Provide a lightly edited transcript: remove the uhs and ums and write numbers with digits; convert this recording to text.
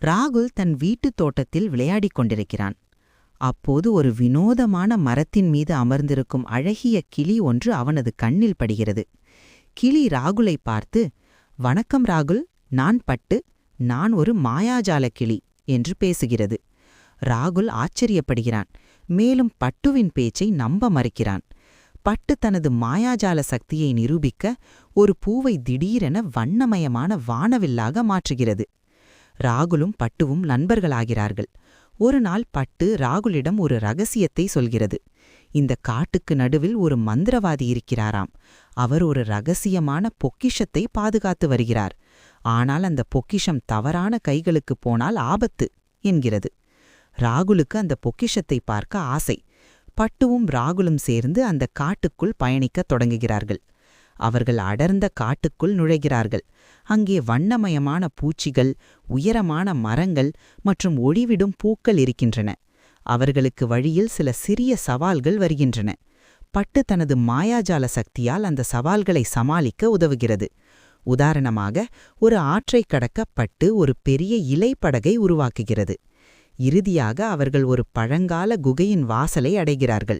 ராகுல் தன் வீட்டுத் தோட்டத்தில் விளையாடிக் கொண்டிருக்கிறான். அப்போது ஒரு வினோதமான மரத்தின் மீது அமர்ந்திருக்கும் அழகிய கிளி ஒன்று அவனது கண்ணில் படுகிறது. கிளி ராகுலை பார்த்து, "வணக்கம் ராகுல், நான் பட்டு. நான் ஒரு மாயாஜால கிளி" என்று பேசுகிறது. ராகுல் ஆச்சரியப்படுகிறான். மேலும் பட்டுவின் பேச்சை நம்ப மறுக்கிறான். பட்டு தனது மாயாஜால சக்தியை நிரூபிக்க ஒரு பூவை திடீரென வண்ணமயமான வானவில்லாக மாற்றுகிறது. ராகுலும் பட்டுவும் நண்பர்களாகிறார்கள். ஒரு நாள் பட்டு ராகுலிடம் ஒரு ரகசியத்தை சொல்கிறது. இந்த காட்டுக்கு நடுவில் ஒரு மந்திரவாதி இருக்கிறாராம். அவர் ஒரு ரகசியமான பொக்கிஷத்தை பாதுகாத்து வருகிறார். ஆனால் அந்த பொக்கிஷம் தவறான கைகளுக்கு போனால் ஆபத்து என்கிறது. ராகுலுக்கு அந்த பொக்கிஷத்தை பார்க்க ஆசை. பட்டுவும் ராகுலும் சேர்ந்து அந்த காட்டுக்குள் பயணிக்கத் தொடங்குகிறார்கள். அவர்கள் அடர்ந்த காட்டுக்குள் நுழைகிறார்கள். அங்கே வண்ணமயமான பூச்சிகள், உயரமான மரங்கள் மற்றும் ஒளிவிடும் பூக்கள் இருக்கின்றன. அவர்களுக்கு வழியில் சில சிறிய சவால்கள் வருகின்றன. பட்டு தனது மாயாஜால சக்தியால் அந்த சவால்களை சமாளிக்க உதவுகிறது. உதாரணமாக, ஒரு ஆற்றைக் கடக்க பட்டு ஒரு பெரிய இலைப்படகை உருவாக்குகிறது. இறுதியாக அவர்கள் ஒரு பழங்கால குகையின் வாசலை அடைகிறார்கள்.